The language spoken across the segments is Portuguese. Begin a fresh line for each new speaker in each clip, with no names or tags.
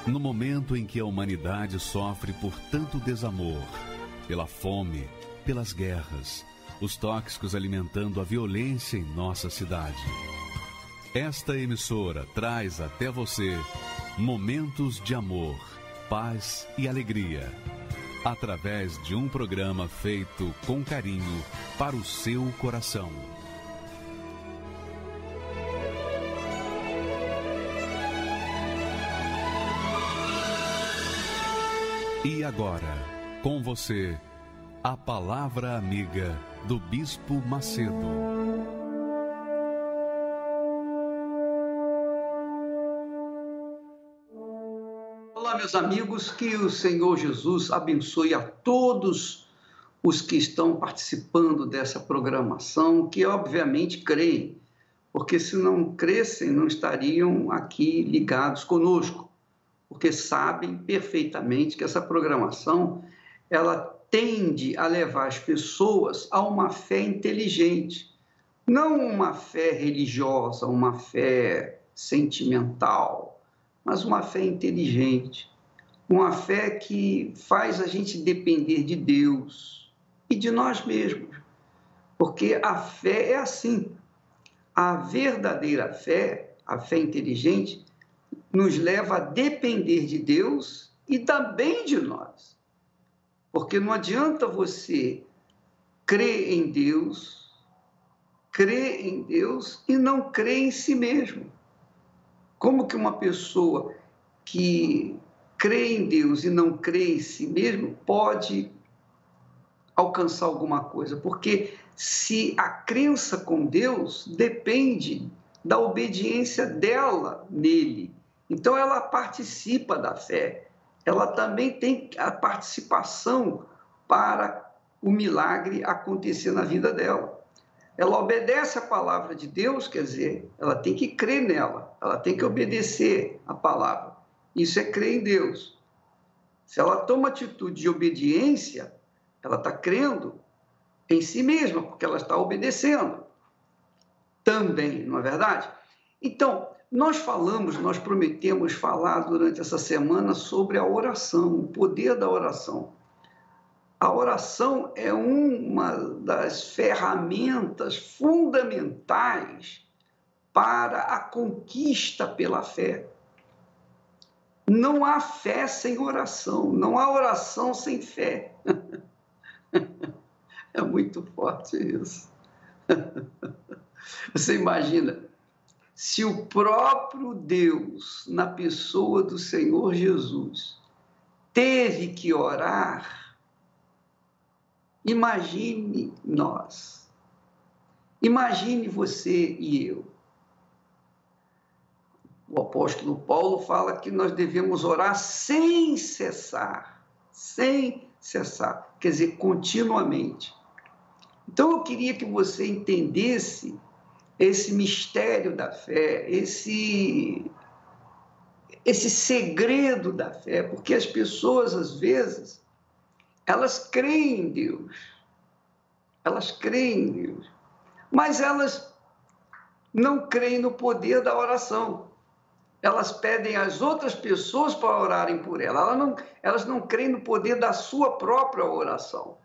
No momento em que a humanidade sofre por tanto desamor, pela fome, pelas guerras, os tóxicos alimentando a violência em nossa cidade. Esta emissora traz até você momentos de amor, paz e alegria, através de um programa feito com carinho para o seu coração. E agora, com você, a Palavra Amiga do Bispo Macedo.
Olá, meus amigos, que o Senhor Jesus abençoe a todos os que estão participando dessa programação, que obviamente creem, porque se não crescem, não estariam aqui ligados conosco. Porque sabem perfeitamente que essa programação ela tende a levar as pessoas a uma fé inteligente, não uma fé religiosa, uma fé sentimental, mas uma fé inteligente, uma fé que faz a gente depender de Deus e de nós mesmos, porque a fé é assim, a verdadeira fé, a fé inteligente, nos leva a depender de Deus e também de nós. Porque não adianta você crer em Deus e não crer em si mesmo. Como que uma pessoa que crê em Deus e não crê em si mesmo pode alcançar alguma coisa? Porque se a crença com Deus depende da obediência dela nele. Então, ela participa da fé, ela também tem a participação para o milagre acontecer na vida dela. Ela obedece a palavra de Deus, quer dizer, ela tem que crer nela, ela tem que obedecer a palavra. Isso é crer em Deus. Se ela toma atitude de obediência, ela está crendo em si mesma, porque ela está obedecendo também, não é verdade? Então, nós prometemos falar durante essa semana sobre a oração, o poder da oração. A oração é uma das ferramentas fundamentais para a conquista pela fé. Não há fé sem oração, não há oração sem fé. É muito forte isso. Você imagina, se o próprio Deus, na pessoa do Senhor Jesus, teve que orar, imagine nós. Imagine você e eu. O apóstolo Paulo fala que nós devemos orar sem cessar, quer dizer, continuamente. Então, eu queria que você entendesse esse mistério da fé, esse segredo da fé, porque as pessoas, às vezes, elas creem em Deus, mas elas não creem no poder da oração. Elas pedem às outras pessoas para orarem por elas não creem no poder da sua própria oração.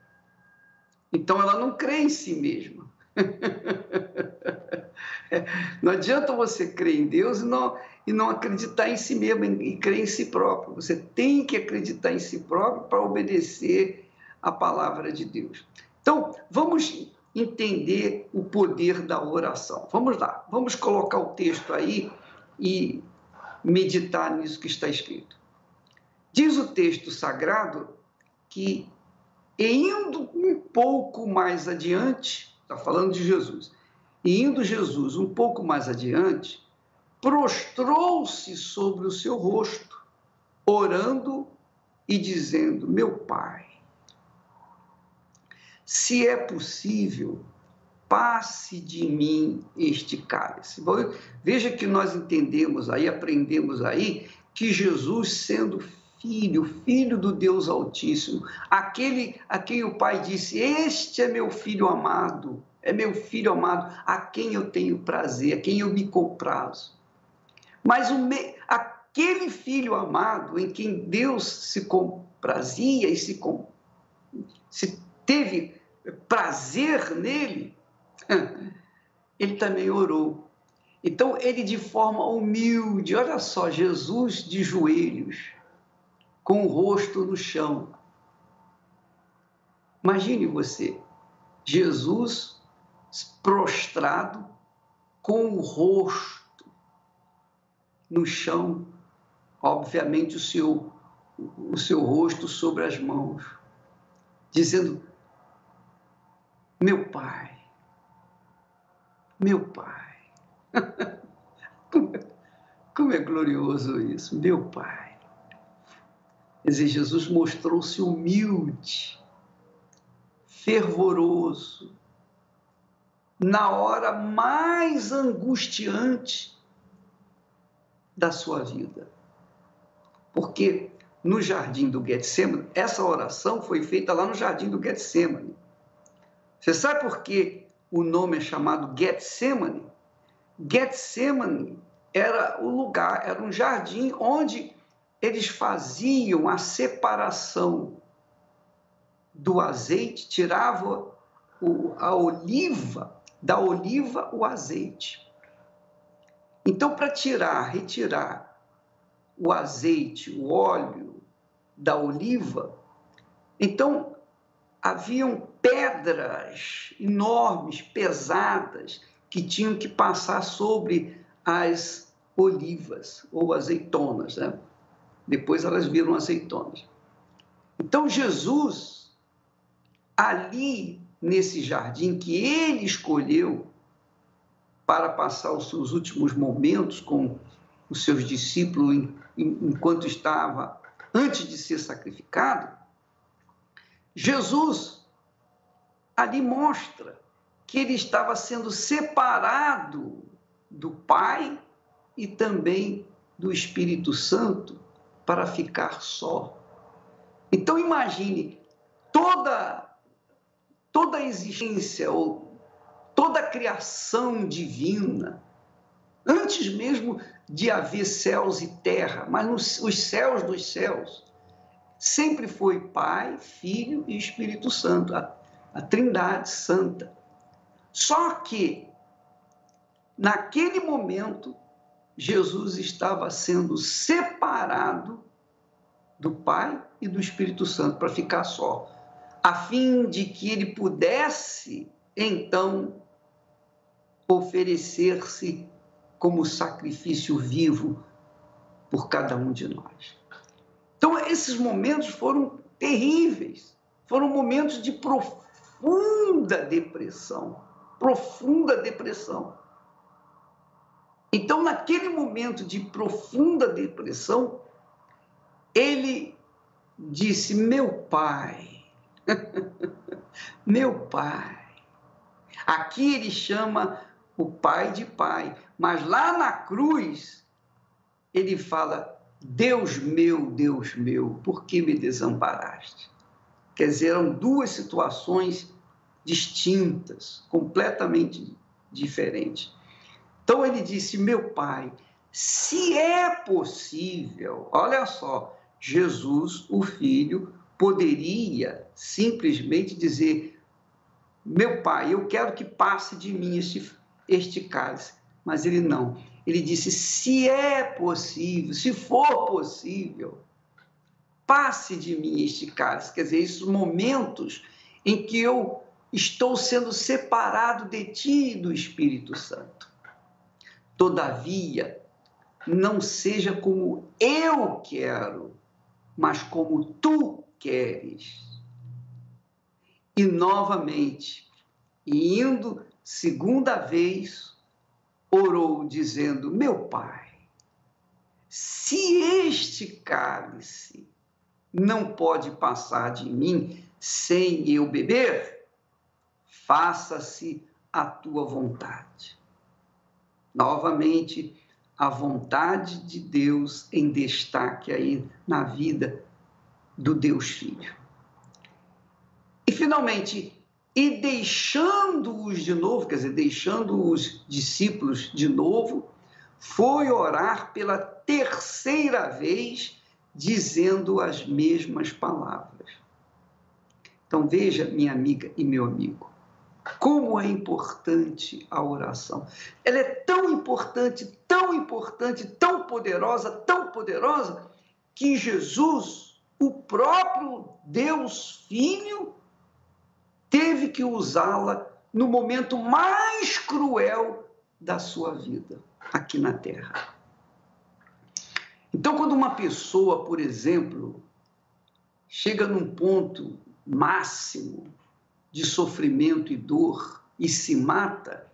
Então, ela não crê em si mesma. Não adianta você crer em Deus e não acreditar em si mesmo e crer em si próprio. Você tem que acreditar em si próprio para obedecer a palavra de Deus. Então, vamos entender o poder da oração. Vamos lá, vamos colocar o texto aí e meditar nisso que está escrito. Diz o texto sagrado que, indo um pouco mais adiante, está falando de Jesus, e indo Jesus um pouco mais adiante, prostrou-se sobre o seu rosto, orando e dizendo: meu Pai, se é possível, passe de mim este cálice. Veja que nós entendemos aí, aprendemos aí, que Jesus, sendo filho do Deus Altíssimo, aquele a quem o Pai disse: este é meu filho amado, a quem eu tenho prazer, a quem eu me comprazo. Mas aquele filho amado em quem Deus se comprazia e se teve prazer nele, ele também orou. Então, ele de forma humilde, olha só, Jesus de joelhos, com o rosto no chão. Imagine você, Jesus prostrado, com o rosto no chão, obviamente o seu rosto sobre as mãos, dizendo: meu Pai, meu Pai. Como é glorioso isso, meu Pai. Quer dizer, Jesus mostrou-se humilde, fervoroso, na hora mais angustiante da sua vida. Porque no jardim do Getsemane, essa oração foi feita lá no jardim do Getsemane. Você sabe por que o nome é chamado Getsemane? Getsemane era o lugar, era um jardim onde eles faziam a separação do azeite, tiravam a oliva, da oliva o azeite. Então, para retirar o azeite, o óleo da oliva, então haviam pedras enormes, pesadas, que tinham que passar sobre as olivas ou azeitonas, né? Depois elas viram azeitonas. Então, Jesus, ali nesse jardim que ele escolheu para passar os seus últimos momentos com os seus discípulos enquanto estava antes de ser sacrificado, Jesus ali mostra que ele estava sendo separado do Pai e também do Espírito Santo para ficar só. Então imagine toda a existência ou toda a criação divina, antes mesmo de haver céus e terra, mas os céus dos céus, sempre foi Pai, Filho e Espírito Santo, a Trindade Santa. Só que, naquele momento, Jesus estava sendo separado do Pai e do Espírito Santo para ficar só, a fim de que ele pudesse, então, oferecer-se como sacrifício vivo por cada um de nós. Então, esses momentos foram terríveis, foram momentos de profunda depressão. Então, naquele momento de profunda depressão, ele disse: meu Pai, meu Pai. Aqui ele chama o Pai de Pai, mas lá na cruz ele fala: Deus meu, por que me desamparaste? Quer dizer, eram duas situações distintas, completamente diferentes. Então ele disse: meu Pai, se é possível, olha só, Jesus, o Filho, poderia simplesmente dizer: meu Pai, eu quero que passe de mim este cálice. Mas ele não. Ele disse: se é possível, se for possível, passe de mim este cálice. Quer dizer, esses momentos em que eu estou sendo separado de ti e do Espírito Santo. Todavia, não seja como eu quero, mas como tu queres. E novamente, indo segunda vez, orou dizendo: meu Pai, se este cálice não pode passar de mim sem eu beber, faça-se a tua vontade. Novamente, a vontade de Deus em destaque aí na vida do Deus Filho. E, finalmente, e deixando-os de novo, quer dizer, deixando os discípulos de novo, foi orar pela terceira vez dizendo as mesmas palavras. Então veja, minha amiga e meu amigo, como é importante a oração. Ela é tão importante, tão poderosa, que Jesus, o próprio Deus Filho, teve que usá-la no momento mais cruel da sua vida, aqui na Terra. Então, quando uma pessoa, por exemplo, chega num ponto máximo de sofrimento e dor e se mata,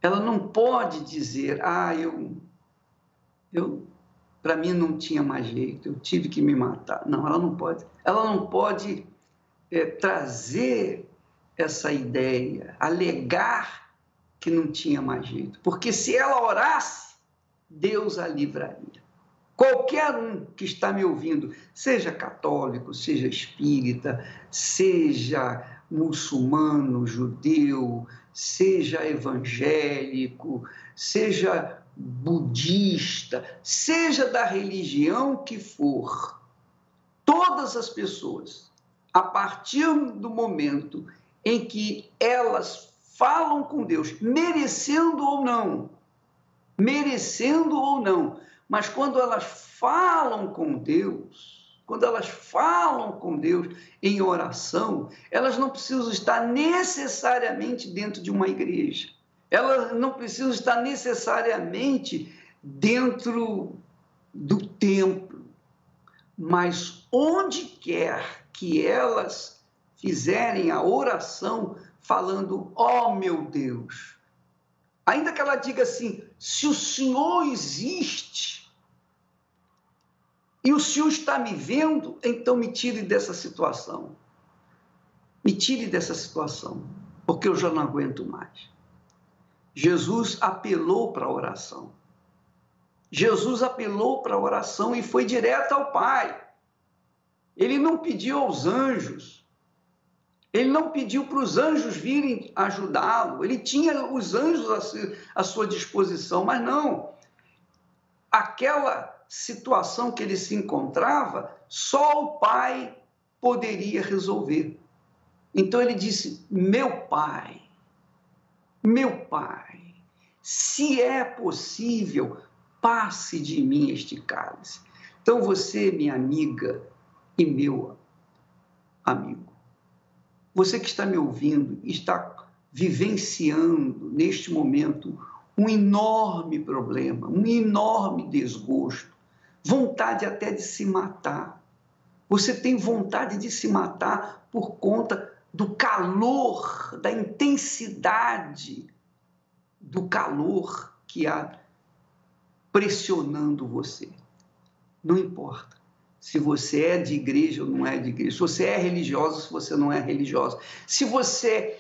ela não pode dizer, para mim não tinha mais jeito, eu tive que me matar. Não, ela não pode. Ela não pode trazer essa ideia, alegar que não tinha mais jeito. Porque se ela orasse, Deus a livraria. Qualquer um que está me ouvindo, seja católico, seja espírita, seja muçulmano, judeu, seja evangélico, seja budista, seja da religião que for, todas as pessoas, a partir do momento em que elas falam com Deus, merecendo ou não, mas quando elas falam com Deus, em oração, elas não precisam estar necessariamente dentro de uma igreja. Elas não precisam estar necessariamente dentro do templo. Mas onde quer que elas fizerem a oração, falando, ó meu Deus, ainda que ela diga assim, se o Senhor existe e o Senhor está me vendo, então me tire dessa situação. Me tire dessa situação, porque eu já não aguento mais. Jesus apelou para a oração. Jesus apelou para a oração e foi direto ao Pai. Ele não pediu aos anjos. Ele não pediu para os anjos virem ajudá-lo. Ele tinha os anjos à sua disposição, mas não. Aquela situação que ele se encontrava, só o Pai poderia resolver. Então ele disse, meu Pai, se é possível, passe de mim este cálice. Então você, minha amiga e meu amigo, você que está me ouvindo, está vivenciando neste momento um enorme problema, um enorme desgosto, vontade até de se matar. Você tem vontade de se matar por conta do calor, da intensidade do calor que há pressionando você. Não importa se você é de igreja ou não é de igreja, se você é religiosa, se você não é religiosa, se você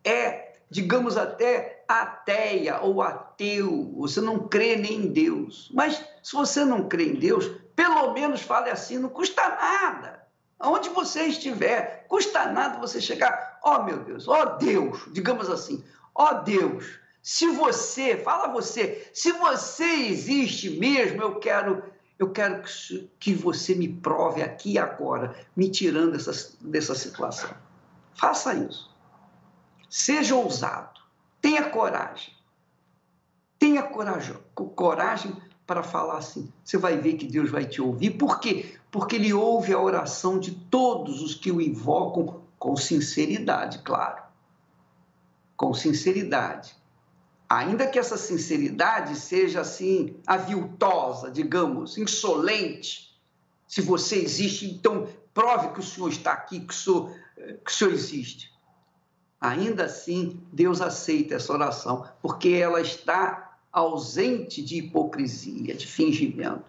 é, digamos até, ateia ou ateu, você não crê nem em Deus. Mas se você não crê em Deus, pelo menos fale assim, não custa nada. Aonde você estiver, custa nada você chegar, ó meu Deus, ó Deus, digamos assim, ó Deus, se você existe mesmo, eu quero que você me prove aqui e agora, me tirando dessa situação. Faça isso. Seja ousado. Tenha coragem. Tenha coragem para falar assim. Você vai ver que Deus vai te ouvir. Por quê? Porque Ele ouve a oração de todos os que o invocam com sinceridade, claro. Com sinceridade. Ainda que essa sinceridade seja assim, aviltosa, digamos, insolente. Se você existe, então prove que o Senhor está aqui, que o Senhor existe. Ainda assim, Deus aceita essa oração, porque ela está ausente de hipocrisia, de fingimento.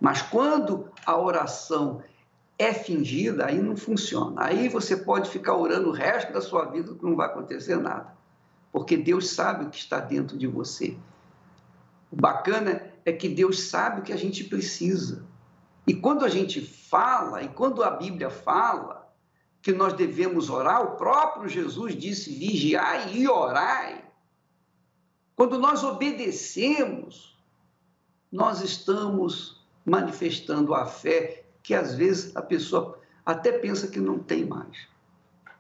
Mas quando a oração é fingida, aí não funciona. Aí você pode ficar orando o resto da sua vida que não vai acontecer nada. Porque Deus sabe o que está dentro de você. O bacana é que Deus sabe o que a gente precisa. E quando a gente fala, e quando a Bíblia fala que nós devemos orar, o próprio Jesus disse, vigiai e orai. Quando nós obedecemos nós estamos manifestando a fé que às vezes a pessoa até pensa que não tem mais.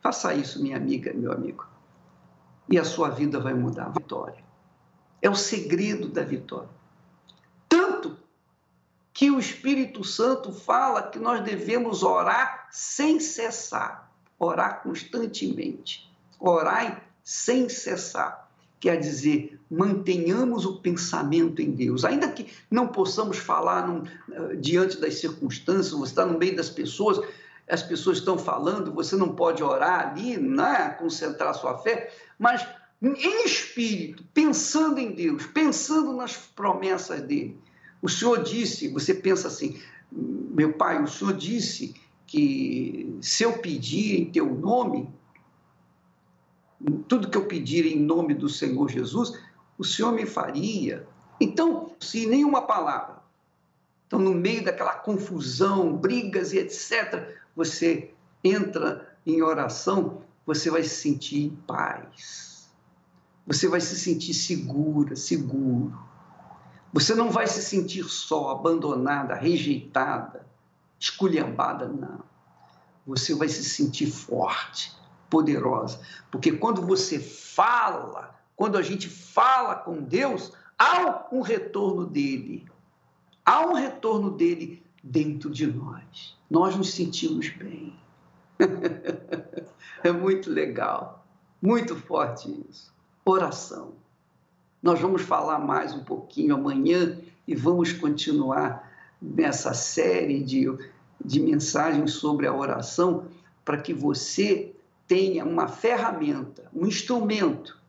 Faça isso, minha amiga, meu amigo, e a sua vida vai mudar. Vitória. É o segredo da vitória. Tanto que o Espírito Santo fala que nós devemos orar sem cessar, orar constantemente, orar sem cessar. Quer dizer, mantenhamos o pensamento em Deus. Ainda que não possamos falar diante das circunstâncias, você está no meio das pessoas, as pessoas estão falando, você não pode orar ali, né, concentrar sua fé, mas em espírito, pensando em Deus, pensando nas promessas dele. O Senhor disse, você pensa assim, meu Pai, o Senhor disse que se eu pedir em teu nome, tudo que eu pedir em nome do Senhor Jesus, o Senhor me faria. Então, se nenhuma palavra, então no meio daquela confusão, brigas e etc., você entra em oração, você vai se sentir em paz. Você vai se sentir segura, seguro. Você não vai se sentir só, abandonada, rejeitada, esculhambada, não. Você vai se sentir forte, poderosa. Porque quando você fala, quando a gente fala com Deus, há um retorno dele. Há um retorno dele dentro de nós. Nós nos sentimos bem. É muito legal, muito forte isso. Oração. Nós vamos falar mais um pouquinho amanhã e vamos continuar nessa série de mensagens sobre a oração para que você tenha uma ferramenta, um instrumento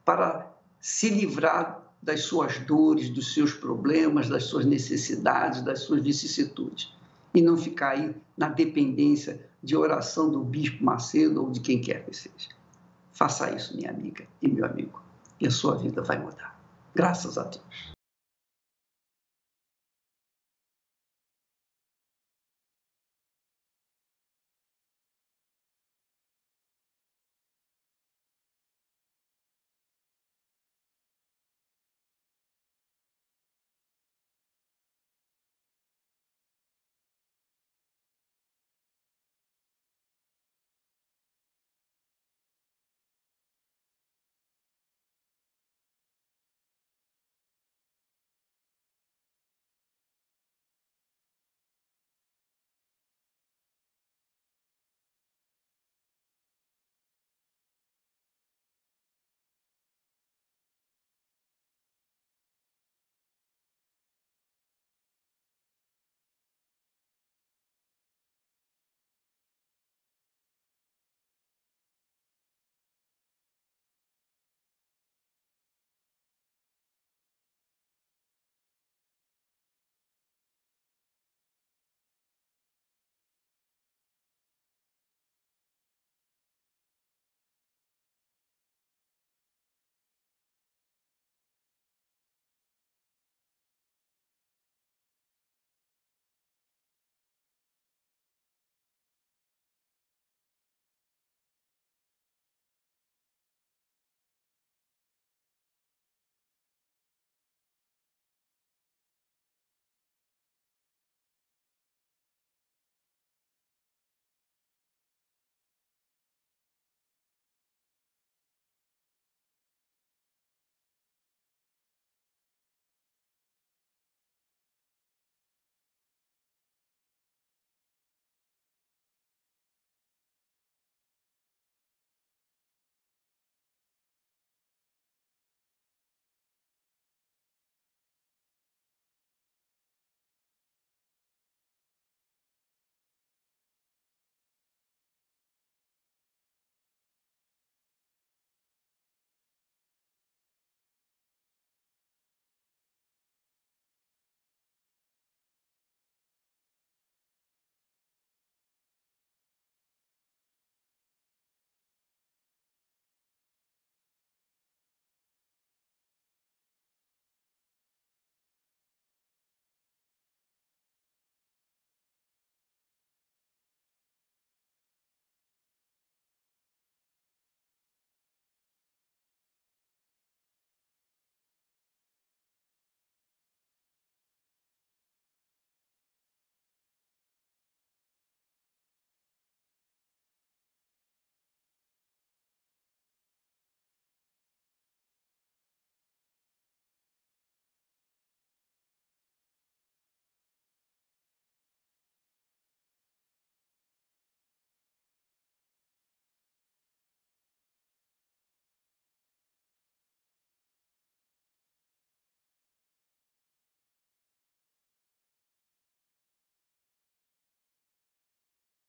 para se livrar das suas dores, dos seus problemas, das suas necessidades, das suas vicissitudes. E não ficar aí na dependência de oração do Bispo Macedo ou de quem quer que seja. Faça isso, minha amiga e meu amigo, e a sua vida vai mudar. Graças a Deus.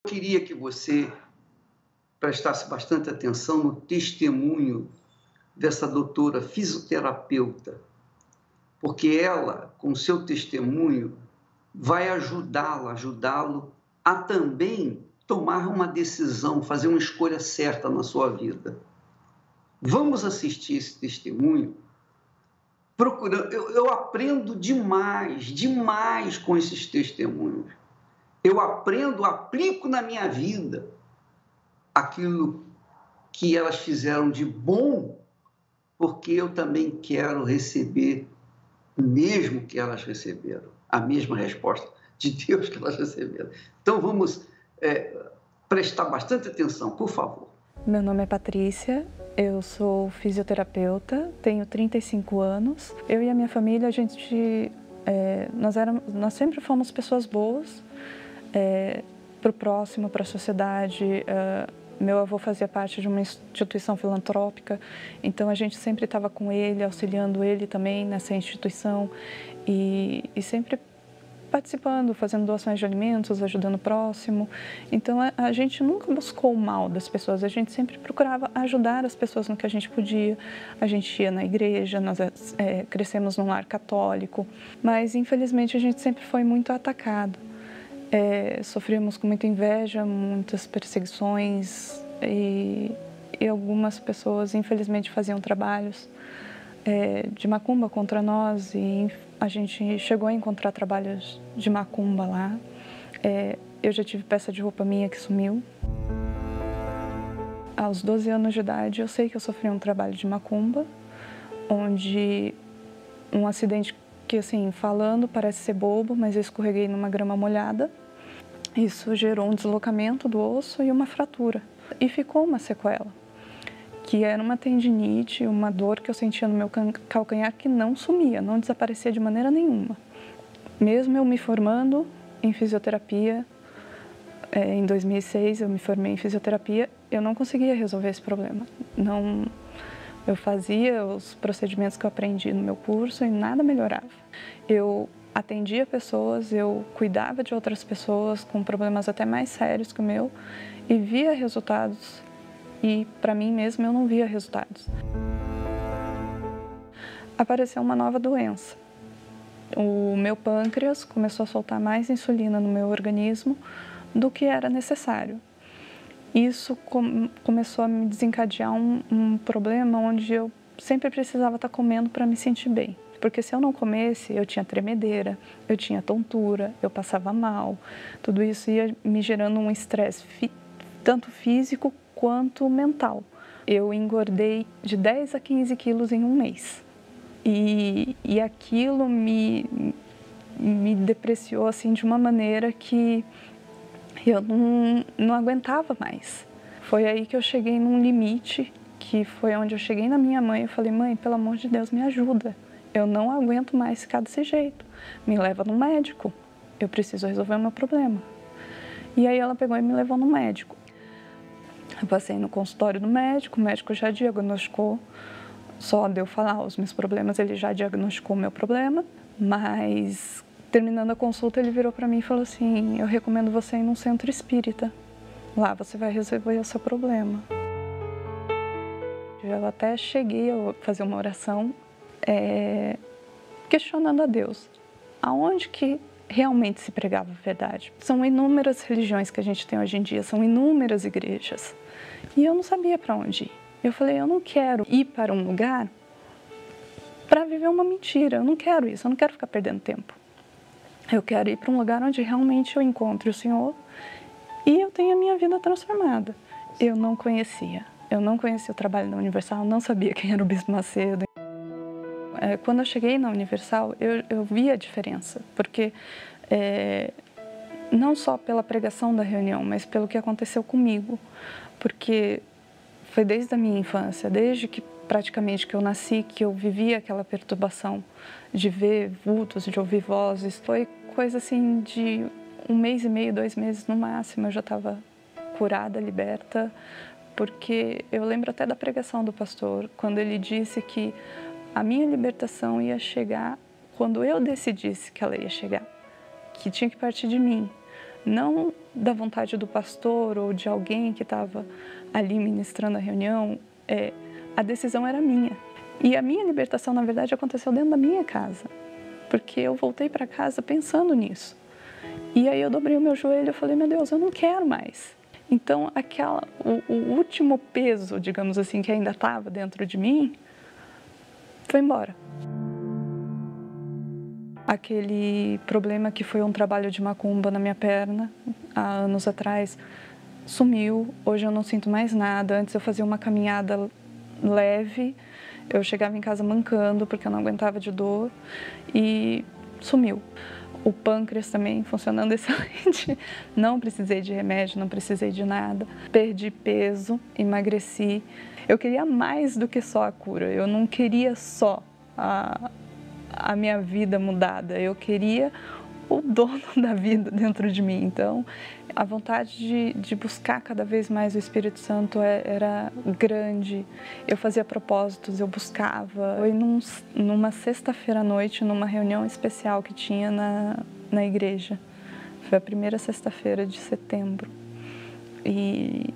queria que você prestasse bastante atenção no testemunho dessa doutora fisioterapeuta, porque ela, com seu testemunho, vai ajudá-lo a também tomar uma decisão, fazer uma escolha certa na sua vida. Vamos assistir esse testemunho. Procurando, eu aprendo demais com esses testemunhos. Eu aprendo, aplico na minha vida aquilo que elas fizeram de bom, porque eu também quero receber o mesmo que elas receberam, a mesma resposta de Deus que elas receberam. Então vamos prestar bastante atenção, por favor.
Meu nome é Patrícia, eu sou fisioterapeuta, tenho 35 anos. Eu e a minha família, nós sempre fomos pessoas boas para o próximo, para a sociedade. Meu avô fazia parte de uma instituição filantrópica, então a gente sempre estava com ele, auxiliando ele também nessa instituição e sempre participando, fazendo doações de alimentos, ajudando o próximo. Então a gente nunca buscou o mal das pessoas, a gente sempre procurava ajudar as pessoas no que a gente podia. A gente ia na igreja, nós crescemos num lar católico, mas infelizmente a gente sempre foi muito atacado. Sofríamos com muita inveja, muitas perseguições e algumas pessoas infelizmente faziam trabalhos de macumba contra nós e a gente chegou a encontrar trabalhos de macumba lá. Eu já tive peça de roupa minha que sumiu. Aos 12 anos de idade eu sei que eu sofri um trabalho de macumba, onde um acidente que, assim, falando parece ser bobo, mas eu escorreguei numa grama molhada. Isso gerou um deslocamento do osso e uma fratura. E ficou uma sequela, que era uma tendinite, uma dor que eu sentia no meu calcanhar que não sumia, não desaparecia de maneira nenhuma. Mesmo eu me formando em fisioterapia, em 2006 eu me formei em fisioterapia, eu não conseguia resolver esse problema. Eu fazia os procedimentos que eu aprendi no meu curso e nada melhorava. Eu atendia pessoas, eu cuidava de outras pessoas com problemas até mais sérios que o meu e via resultados. E para mim mesma eu não via resultados. Apareceu uma nova doença. O meu pâncreas começou a soltar mais insulina no meu organismo do que era necessário. Isso começou a me desencadear um problema onde eu sempre precisava estar comendo para me sentir bem. Porque se eu não comesse, eu tinha tremedeira, eu tinha tontura, eu passava mal. Tudo isso ia me gerando um estresse tanto físico quanto mental. Eu engordei de 10 a 15 quilos em um mês. E aquilo me depreciou assim, de uma maneira que eu não aguentava mais. Foi aí que eu cheguei num limite, que foi onde eu cheguei na minha mãe. Eu falei: mãe, pelo amor de Deus, me ajuda. Eu não aguento mais ficar desse jeito. Me leva no médico. Eu preciso resolver o meu problema. E aí ela pegou e me levou no médico. Eu passei no consultório do médico, o médico já diagnosticou, só de eu falar os meus problemas, ele já diagnosticou o meu problema, mas terminando a consulta ele virou para mim e falou assim: eu recomendo você ir num centro espírita, lá você vai resolver o seu problema. Eu até cheguei a fazer uma oração questionando a Deus, aonde que realmente se pregava a verdade. São inúmeras religiões que a gente tem hoje em dia, são inúmeras igrejas. E eu não sabia para onde ir. Eu falei: eu não quero ir para um lugar para viver uma mentira. Eu não quero isso, eu não quero ficar perdendo tempo. Eu quero ir para um lugar onde realmente eu encontre o Senhor e eu tenha a minha vida transformada. Eu não conhecia o trabalho da Universal, não sabia quem era o Bispo Macedo. Quando eu cheguei na Universal, eu vi a diferença, porque não só pela pregação da reunião, mas pelo que aconteceu comigo, porque foi desde a minha infância, desde que praticamente que eu nasci, que eu vivia aquela perturbação de ver vultos, de ouvir vozes. Foi coisa assim de 1 mês e meio, 2 meses no máximo, eu já estava curada, liberta, porque eu lembro até da pregação do pastor, quando ele disse que a minha libertação ia chegar quando eu decidisse que ela ia chegar, que tinha que partir de mim, não da vontade do pastor ou de alguém que estava ali ministrando a reunião. A decisão era minha. E a minha libertação, na verdade, aconteceu dentro da minha casa, porque eu voltei para casa pensando nisso. E aí eu dobrei o meu joelho e falei, meu Deus, eu não quero mais. Então, o último peso, digamos assim, que ainda estava dentro de mim, foi embora. Aquele problema que foi um trabalho de macumba na minha perna, há anos atrás, sumiu. Hoje eu não sinto mais nada. Antes eu fazia uma caminhada leve, eu chegava em casa mancando porque eu não aguentava de dor e sumiu. O pâncreas também funcionando excelente. Não precisei de remédio, não precisei de nada. Perdi peso, emagreci. Eu queria mais do que só a cura. Eu não queria só a minha vida mudada. Eu queria o dono da vida dentro de mim. Então, a vontade de buscar cada vez mais o Espírito Santo era grande. Eu fazia propósitos, eu buscava. Foi numa sexta-feira à noite, numa reunião especial que tinha na igreja. Foi a primeira sexta-feira de setembro. E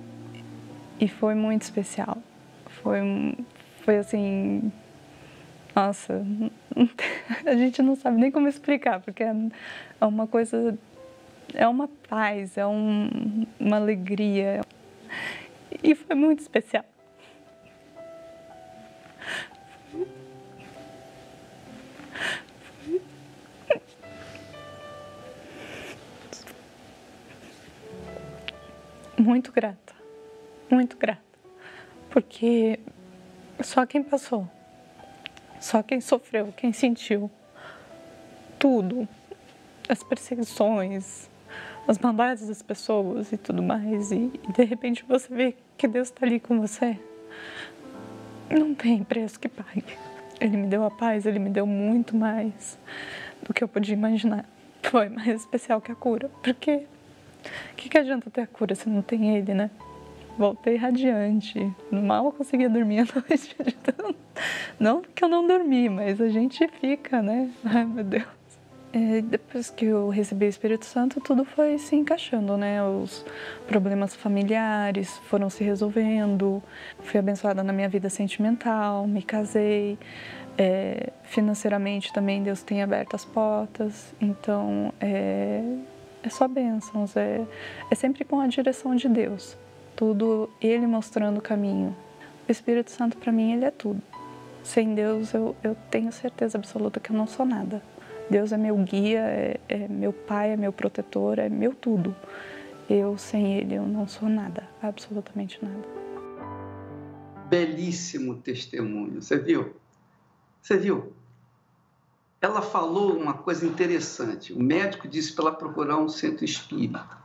foi muito especial. Foi assim... Nossa, a gente não sabe nem como explicar, porque é uma coisa, é uma paz, é uma alegria. E foi muito especial. Muito grata, porque só quem passou. Só quem sofreu, quem sentiu tudo, as perseguições, as maldades das pessoas e tudo mais, e de repente você vê que Deus está ali com você, não tem preço que pague. Ele me deu a paz, Ele me deu muito mais do que eu podia imaginar. Foi mais especial que a cura, porque o que adianta ter a cura se não tem Ele, né? Voltei radiante, mal eu conseguia dormir à noite. Não que eu não dormi, mas a gente fica, né? Ai, meu Deus. Depois que eu recebi o Espírito Santo, tudo foi se encaixando, né? Os problemas familiares foram se resolvendo, fui abençoada na minha vida sentimental, me casei. Financeiramente também Deus tem aberto as portas, então é só bênçãos, é sempre com a direção de Deus. Tudo Ele mostrando o caminho. O Espírito Santo, para mim, Ele é tudo. Sem Deus, eu tenho certeza absoluta que eu não sou nada. Deus é meu guia, é meu pai, é meu protetor, é meu tudo. Eu, sem Ele, eu não sou nada, absolutamente nada.
Belíssimo testemunho, você viu? Você viu? Ela falou uma coisa interessante. O médico disse para ela procurar um centro espírita.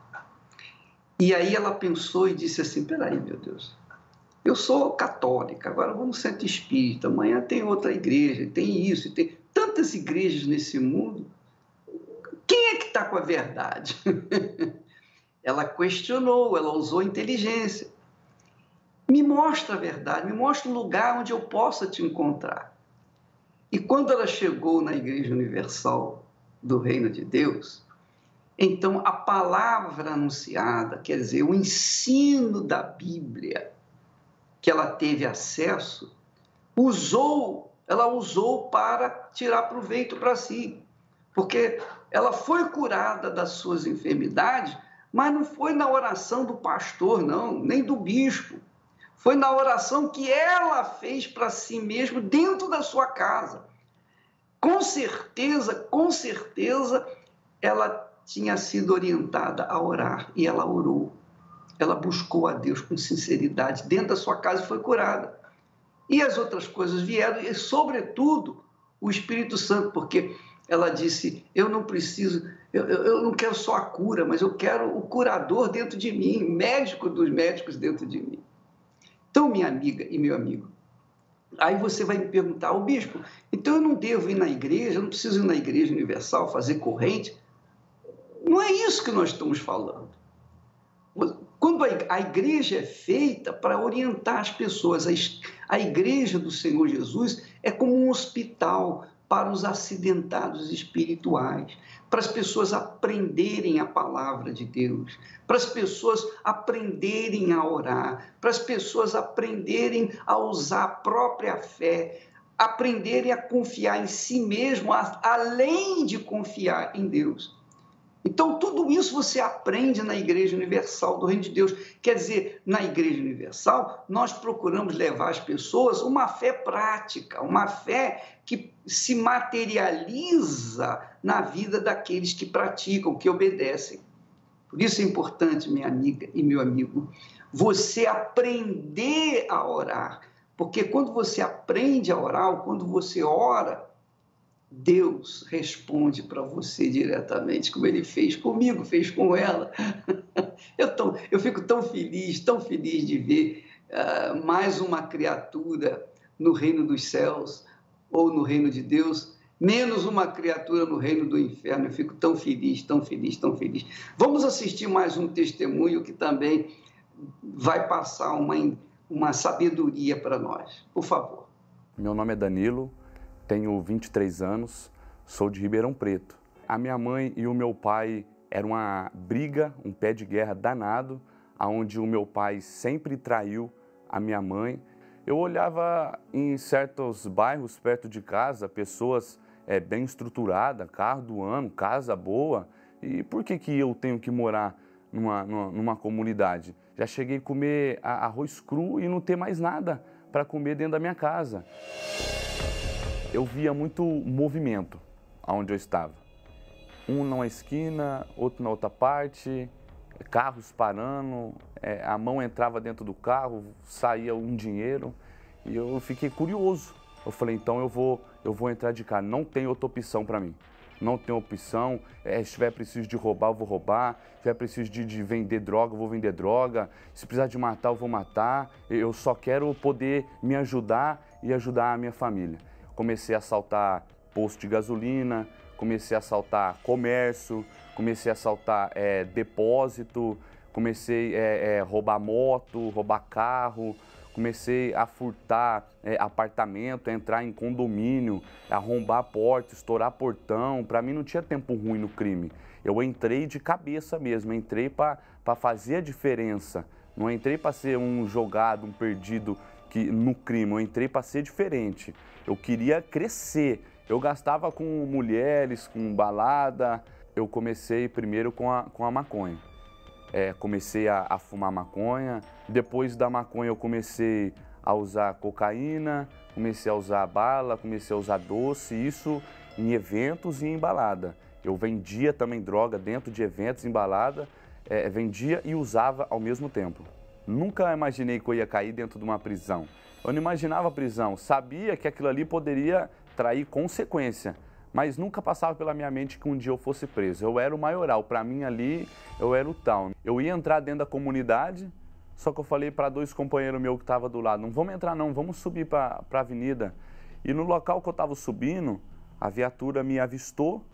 E aí ela pensou e disse assim, peraí, meu Deus, eu sou católica, agora vou no centro espírita, amanhã tem outra igreja, tem isso, tem tantas igrejas nesse mundo. Quem é que está com a verdade? Ela questionou, ela usou inteligência. Me mostra a verdade, me mostra o lugar onde eu possa te encontrar. E quando ela chegou na Igreja Universal do Reino de Deus, então a palavra anunciada, quer dizer, o ensino da Bíblia que ela teve acesso, ela usou para tirar proveito para si. Porque ela foi curada das suas enfermidades, mas não foi na oração do pastor, não, nem do bispo. Foi na oração que ela fez para si mesma dentro da sua casa. Com certeza, ela tinha sido orientada a orar e ela orou. Ela buscou a Deus com sinceridade dentro da sua casa e foi curada. E as outras coisas vieram, e sobretudo o Espírito Santo, porque ela disse, eu não preciso, eu não quero só a cura, mas eu quero o curador dentro de mim, médico dos médicos dentro de mim. Então, minha amiga e meu amigo, aí você vai me perguntar, bispo, então eu não devo ir na igreja, eu não preciso ir na Igreja Universal, fazer corrente? Não é isso que nós estamos falando. Quando a igreja é feita para orientar as pessoas, a igreja do Senhor Jesus é como um hospital para os acidentados espirituais, para as pessoas aprenderem a palavra de Deus, para as pessoas aprenderem a orar, para as pessoas aprenderem a usar a própria fé, aprenderem a confiar em si mesmo, além de confiar em Deus. Então, tudo isso você aprende na Igreja Universal do Reino de Deus. Quer dizer, na Igreja Universal, nós procuramos levar às pessoas uma fé prática, uma fé que se materializa na vida daqueles que praticam, que obedecem. Por isso é importante, minha amiga e meu amigo, você aprender a orar. Porque quando você aprende a orar, ou quando você ora, Deus responde para você diretamente, como Ele fez comigo, fez com ela. Eu fico tão feliz de ver mais uma criatura no reino dos céus, ou no reino de Deus, menos uma criatura no reino do inferno. Eu fico tão feliz, tão feliz, tão feliz. Vamos assistir mais um testemunho que também vai passar uma sabedoria para nós. Por favor.
Meu nome é Danilo. Tenho 23 anos, sou de Ribeirão Preto. A minha mãe e o meu pai era uma briga, um pé de guerra danado, onde o meu pai sempre traiu a minha mãe. Eu olhava em certos bairros perto de casa, pessoas bem estruturadas, carro do ano, casa boa. E por que eu tenho que morar numa comunidade? Já cheguei a comer arroz cru e não ter mais nada para comer dentro da minha casa. Eu via muito movimento onde eu estava. Um numa esquina, outro na outra parte, carros parando, a mão entrava dentro do carro, saía um dinheiro e eu fiquei curioso. Eu falei, então eu vou entrar de cara, não tem outra opção para mim. Não tem opção, se tiver preciso de roubar, eu vou roubar, se tiver preciso de vender droga, eu vou vender droga, se precisar de matar, eu vou matar, eu só quero poder me ajudar e ajudar a minha família. Comecei a assaltar posto de gasolina, comecei a assaltar comércio, comecei a assaltar depósito, comecei a roubar moto, roubar carro, comecei a furtar apartamento, a entrar em condomínio, arrombar a porta, estourar portão. Para mim não tinha tempo ruim no crime. Eu entrei de cabeça mesmo, entrei para fazer a diferença. Não entrei para ser um jogado, um perdido no crime, eu entrei para ser diferente. Eu queria crescer. Eu gastava com mulheres, com balada. Eu comecei primeiro com a maconha. Comecei a fumar maconha. Depois da maconha eu comecei a usar cocaína, comecei a usar bala, comecei a usar doce, isso em eventos e em balada. Eu vendia também droga dentro de eventos, em balada, vendia e usava ao mesmo tempo. Nunca imaginei que eu ia cair dentro de uma prisão. Eu não imaginava a prisão, sabia que aquilo ali poderia trair consequência, mas nunca passava pela minha mente que um dia eu fosse preso. Eu era o maioral, para mim ali eu era o tal. Eu ia entrar dentro da comunidade, só que eu falei para dois companheiros meus que estavam do lado, não vamos entrar não, vamos subir para a avenida. E no local que eu estava subindo, a viatura me avistou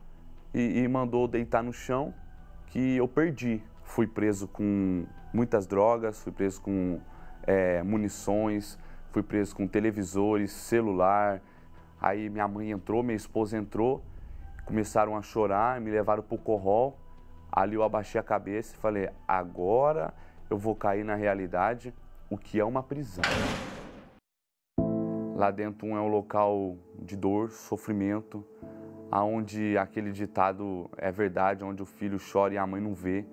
e mandou deitar no chão, que eu perdi. Fui preso com muitas drogas, fui preso com munições, fui preso com televisores, celular. Aí minha mãe entrou, minha esposa entrou, começaram a chorar, me levaram para o corral. Ali eu abaixei a cabeça e falei, agora eu vou cair na realidade, o que é uma prisão. Lá dentro é um local de dor, sofrimento, onde aquele ditado é verdade, onde o filho chora e a mãe não vê.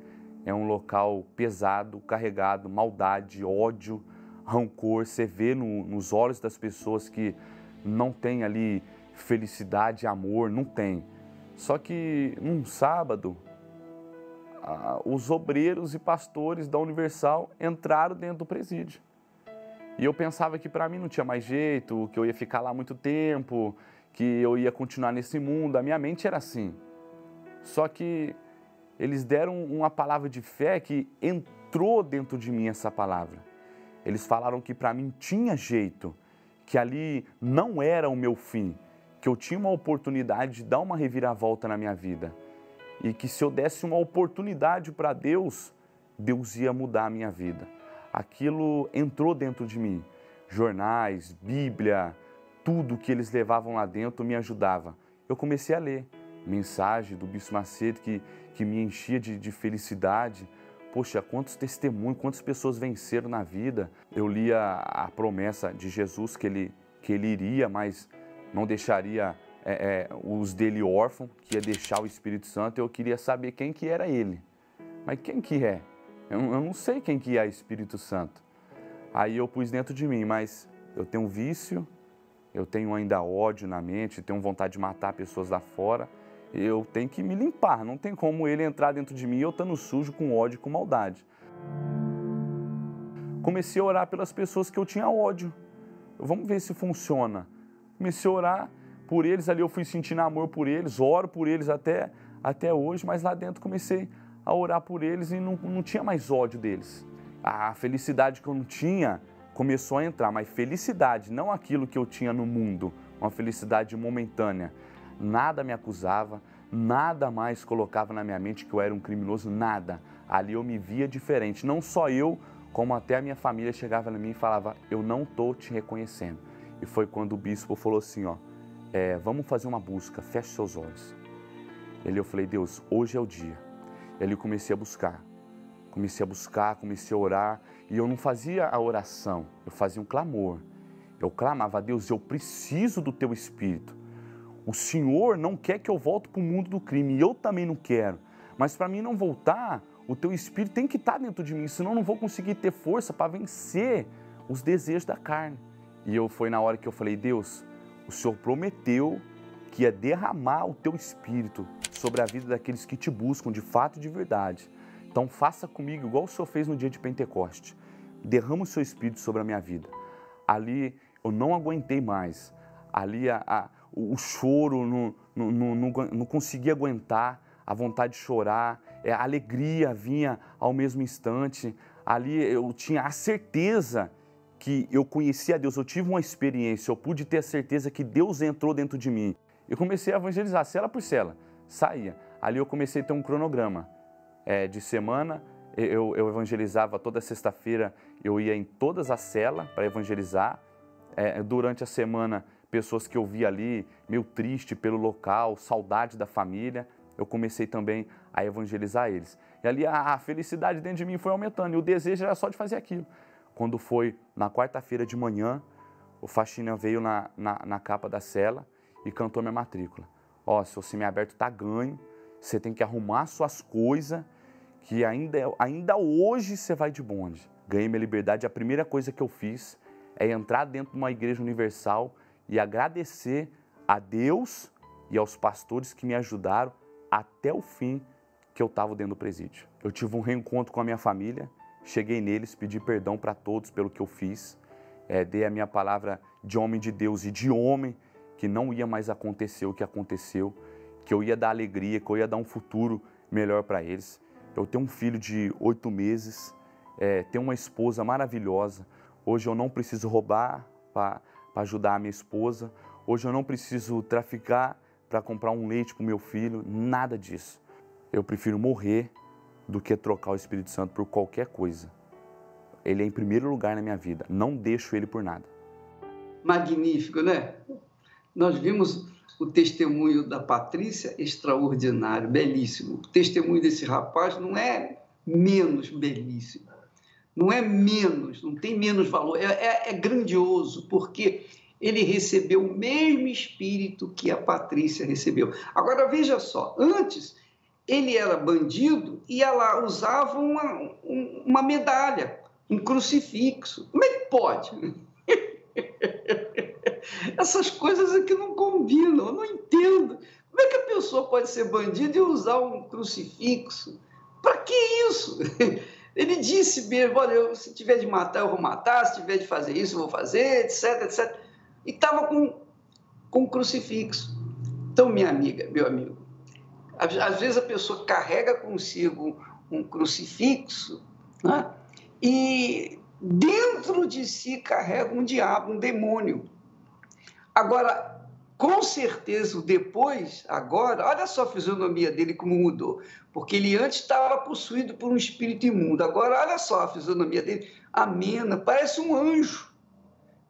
É um local pesado, carregado, maldade, ódio, rancor. Você vê nos olhos das pessoas que não tem ali felicidade, amor, não tem. Só que num sábado, os obreiros e pastores da Universal entraram dentro do presídio. E eu pensava que para mim não tinha mais jeito, que eu ia ficar lá muito tempo, que eu ia continuar nesse mundo. A minha mente era assim. Só que eles deram uma palavra de fé que entrou dentro de mim essa palavra. Eles falaram que para mim tinha jeito, que ali não era o meu fim, que eu tinha uma oportunidade de dar uma reviravolta na minha vida. E que se eu desse uma oportunidade para Deus, Deus ia mudar a minha vida. Aquilo entrou dentro de mim. Jornais, Bíblia, tudo que eles levavam lá dentro me ajudava. Eu comecei a ler mensagem do Bispo Macedo que me enchia de felicidade. Poxa, quantos testemunhos, quantas pessoas venceram na vida. Eu lia a promessa de Jesus que ele iria, mas não deixaria os dele órfãos, que ia deixar o Espírito Santo. Eu queria saber quem que era ele. Mas quem que é? Eu não sei quem que é o Espírito Santo. Aí eu pus dentro de mim, mas eu tenho um vício, eu tenho ainda ódio na mente, tenho vontade de matar pessoas lá fora. Eu tenho que me limpar, não tem como ele entrar dentro de mim e eu estando sujo com ódio, com maldade. Comecei a orar pelas pessoas que eu tinha ódio. Vamos ver se funciona. Comecei a orar por eles, ali eu fui sentindo amor por eles, oro por eles até hoje, mas lá dentro comecei a orar por eles e não tinha mais ódio deles. A felicidade que eu não tinha começou a entrar, mas felicidade, não aquilo que eu tinha no mundo, uma felicidade momentânea. Nada me acusava, nada mais colocava na minha mente que eu era um criminoso, nada. Ali eu me via diferente, não só eu, como até a minha família chegava em mim e falava, eu não estou te reconhecendo. E foi quando o bispo falou assim, vamos fazer uma busca, feche seus olhos. Eu falei, Deus, hoje é o dia. E ali eu comecei a buscar, comecei a orar, e eu não fazia a oração, eu fazia um clamor. Eu clamava a Deus, eu preciso do teu Espírito. O Senhor não quer que eu volte para o mundo do crime, e eu também não quero. Mas para mim não voltar, o teu Espírito tem que estar dentro de mim, senão eu não vou conseguir ter força para vencer os desejos da carne. E foi na hora que eu falei, Deus, o Senhor prometeu que ia derramar o teu Espírito sobre a vida daqueles que te buscam de fato e de verdade. Então faça comigo igual o Senhor fez no dia de Pentecoste. Derrama o seu Espírito sobre a minha vida. Ali eu não aguentei mais. Ali o choro, não conseguia aguentar, a vontade de chorar, a alegria vinha ao mesmo instante. Ali eu tinha a certeza que eu conhecia Deus, eu tive uma experiência, eu pude ter a certeza que Deus entrou dentro de mim. Eu comecei a evangelizar, cela por cela, saía. Ali eu comecei a ter um cronograma de semana, eu evangelizava toda sexta-feira, eu ia em todas as celas para evangelizar. Durante a semana, pessoas que eu via ali, meio triste pelo local, saudade da família, eu comecei também a evangelizar eles. E ali a felicidade dentro de mim foi aumentando, e o desejo era só de fazer aquilo. Quando foi na quarta-feira de manhã, o faxina veio na capa da cela e cantou minha matrícula. Seu semiaberto está ganho, você tem que arrumar suas coisas, que ainda hoje você vai de bonde. Ganhei minha liberdade, a primeira coisa que eu fiz é entrar dentro de uma igreja universal e agradecer a Deus e aos pastores que me ajudaram até o fim que eu estava dentro do presídio. Eu tive um reencontro com a minha família, cheguei neles, pedi perdão para todos pelo que eu fiz, dei a minha palavra de homem de Deus e de homem que não ia mais acontecer o que aconteceu, que eu ia dar alegria, que eu ia dar um futuro melhor para eles. Eu tenho um filho de 8 meses, tenho uma esposa maravilhosa. Hoje eu não preciso roubar para ajudar a minha esposa. Hoje eu não preciso traficar para comprar um leite para o meu filho, nada disso. Eu prefiro morrer do que trocar o Espírito Santo por qualquer coisa. Ele é em primeiro lugar na minha vida, não deixo ele por nada.
Magnífico, né? Nós vimos o testemunho da Patrícia, extraordinário, belíssimo. O testemunho desse rapaz não é menos belíssimo, não é menos, não tem menos valor, é grandioso, porque ele recebeu o mesmo espírito que a Patrícia recebeu. Agora, veja só, antes ele era bandido e ela usava uma medalha, um crucifixo. Como é que pode? Essas coisas aqui não combinam, eu não entendo. Como é que a pessoa pode ser bandida e usar um crucifixo? Para que isso? Ele disse mesmo, olha, se tiver de matar, eu vou matar, se tiver de fazer isso, eu vou fazer, etc, etc. E estava com um crucifixo. Então, minha amiga, meu amigo, às vezes a pessoa carrega consigo um crucifixo, né? E dentro de si carrega um diabo, um demônio. Agora, com certeza, depois, agora, olha só a fisionomia dele como mudou, porque ele antes estava possuído por um espírito imundo, agora olha só a fisionomia dele, amena, parece um anjo.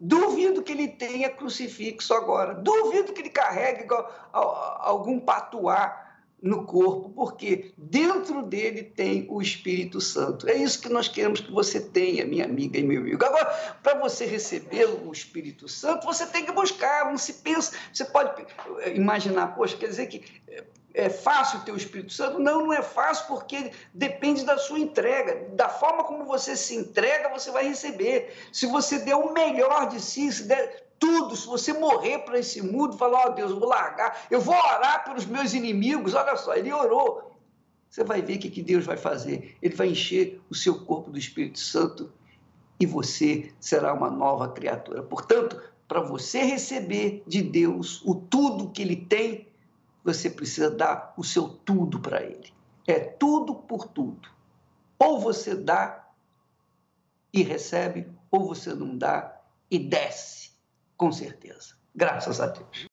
Duvido que ele tenha crucifixo agora. Duvido que ele carregue algum patuá no corpo, porque dentro dele tem o Espírito Santo. É isso que nós queremos que você tenha, minha amiga e meu amigo. Agora, para você receber o Espírito Santo, você tem que buscar. Não se pensa, você pode imaginar, poxa, quer dizer que é fácil ter o Espírito Santo? Não, não é fácil, porque depende da sua entrega. Da forma como você se entrega, você vai receber. Se você der o melhor de si, se der tudo, se você morrer para esse mundo, falar, Deus, eu vou largar, eu vou orar pelos meus inimigos, olha só, ele orou. Você vai ver o que Deus vai fazer. Ele vai encher o seu corpo do Espírito Santo e você será uma nova criatura. Portanto, para você receber de Deus o tudo que ele tem, você precisa dar o seu tudo para ele. É tudo por tudo. Ou você dá e recebe, ou você não dá e desce. Com certeza. Graças a Deus.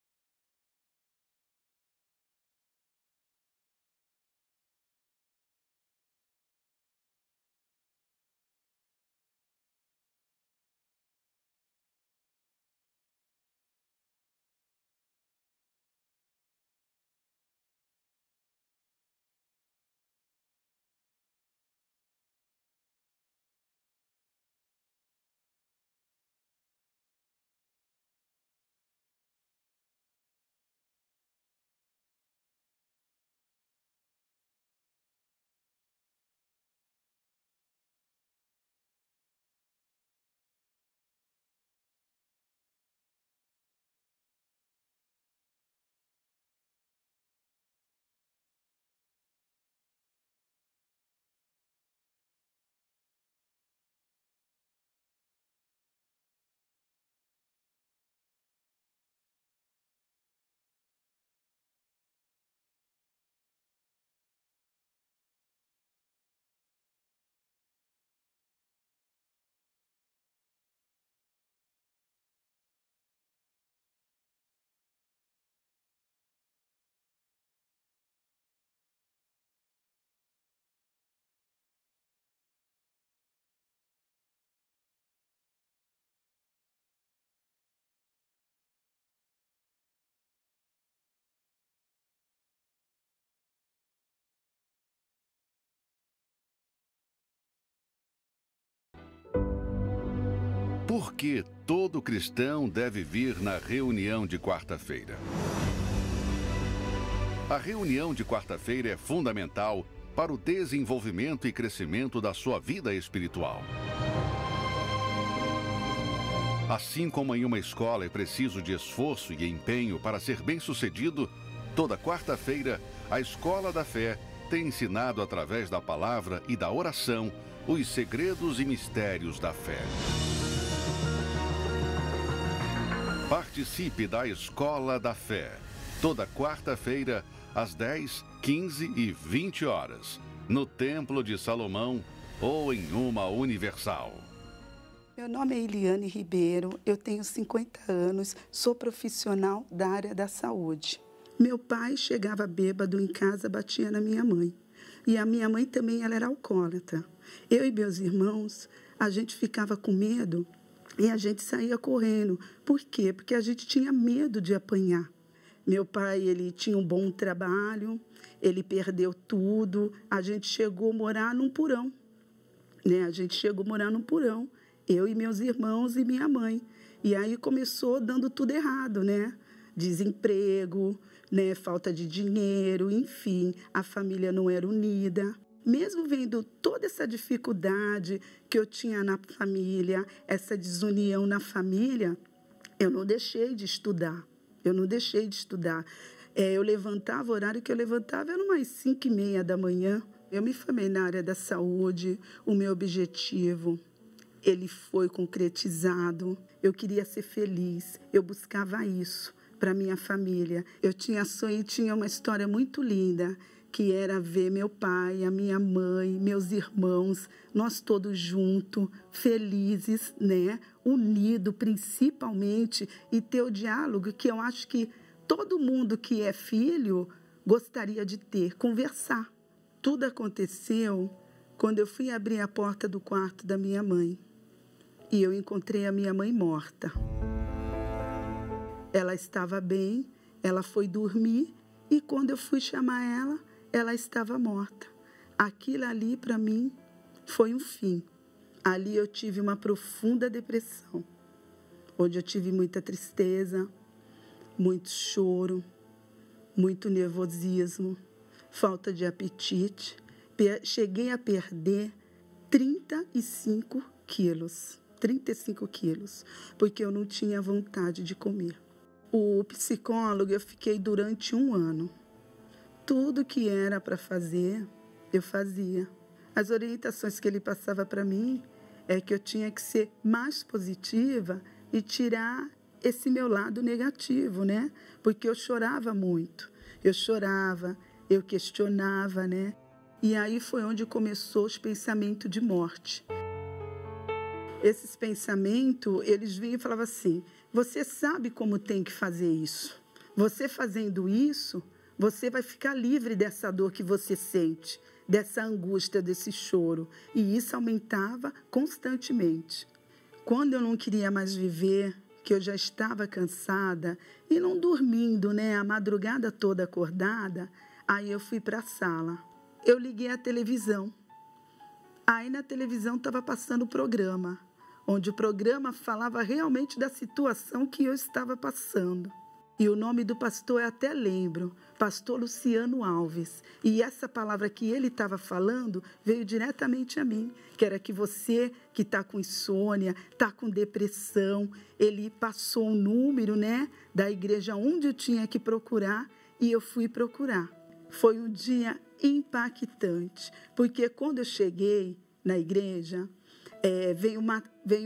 Por que todo cristão deve vir na reunião de quarta-feira? A reunião de quarta-feira é fundamental para o desenvolvimento e crescimento da sua vida espiritual. Assim como em uma escola é preciso de esforço e empenho para ser bem-sucedido, toda quarta-feira a Escola da Fé tem ensinado através da palavra e da oração os segredos e mistérios da fé. Participe da Escola da Fé, toda quarta-feira, às 10, 15 e 20 horas, no Templo de Salomão ou em uma Universal.
Meu nome é Eliane Ribeiro, eu tenho 50 anos, sou profissional da área da saúde. Meu pai chegava bêbado em casa, batia na minha mãe. E a minha mãe também, ela era alcoólatra. Eu e meus irmãos, a gente ficava com medo e a gente saía correndo. Por quê? Porque a gente tinha medo de apanhar. Meu pai, ele tinha um bom trabalho, ele perdeu tudo. A gente chegou a morar num porão, né? A gente chegou a morar num porão, eu e meus irmãos e minha mãe. E aí começou dando tudo errado, né? Desemprego, né? Falta de dinheiro, enfim, a família não era unida. Mesmo vendo toda essa dificuldade que eu tinha na família, essa desunião na família, eu não deixei de estudar. Eu levantava, o horário que eu levantava era umas 5h30 da manhã. Eu me formei na área da saúde, o meu objetivo, ele foi concretizado. Eu queria ser feliz, eu buscava isso para minha família. Eu tinha sonho e tinha uma história muito linda, que era ver meu pai, a minha mãe, meus irmãos, nós todos juntos, felizes, né? Unidos principalmente, e ter o diálogo que eu acho que todo mundo que é filho gostaria de ter, conversar. Tudo aconteceu quando eu fui abrir a porta do quarto da minha mãe. e eu encontrei a minha mãe morta. Ela estava bem, ela foi dormir e quando eu fui chamar ela, ela estava morta. Aquilo ali, para mim, foi um fim. Ali eu tive uma profunda depressão, onde eu tive muita tristeza, muito choro, muito nervosismo, falta de apetite. Cheguei a perder 35 quilos, porque eu não tinha vontade de comer. O psicólogo, eu fiquei durante 1 ano. Tudo que era para fazer, eu fazia. As orientações que ele passava para mim é que eu tinha que ser mais positiva e tirar esse meu lado negativo, né? Porque eu chorava muito. Eu chorava, eu questionava, né? E aí foi onde começou os pensamentos de morte. Esses pensamentos, eles vinham e falavam assim, você sabe como tem que fazer isso. Você fazendo isso, você vai ficar livre dessa dor que você sente, dessa angústia, desse choro. E isso aumentava constantemente. Quando eu não queria mais viver, que eu já estava cansada e não dormindo, né, a madrugada toda acordada, aí eu fui para a sala. Eu liguei a televisão. Aí na televisão estava passando o programa, onde o programa falava realmente da situação que eu estava passando. E o nome do pastor eu até lembro, pastor Luciano Alves. E essa palavra que ele estava falando veio diretamente a mim, que era que você que está com insônia, está com depressão, ele passou um número, né, da igreja onde eu tinha que procurar e eu fui procurar. Foi um dia impactante, porque quando eu cheguei na igreja, veio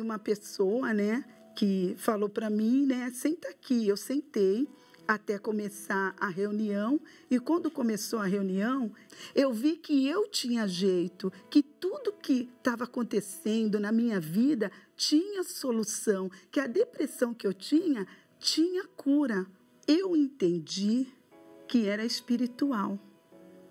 uma pessoa, né, que falou para mim, né, senta aqui. Eu sentei até começar a reunião e quando começou a reunião, eu vi que eu tinha jeito, que tudo que estava acontecendo na minha vida tinha solução, que a depressão que eu tinha cura. Eu entendi que era espiritual.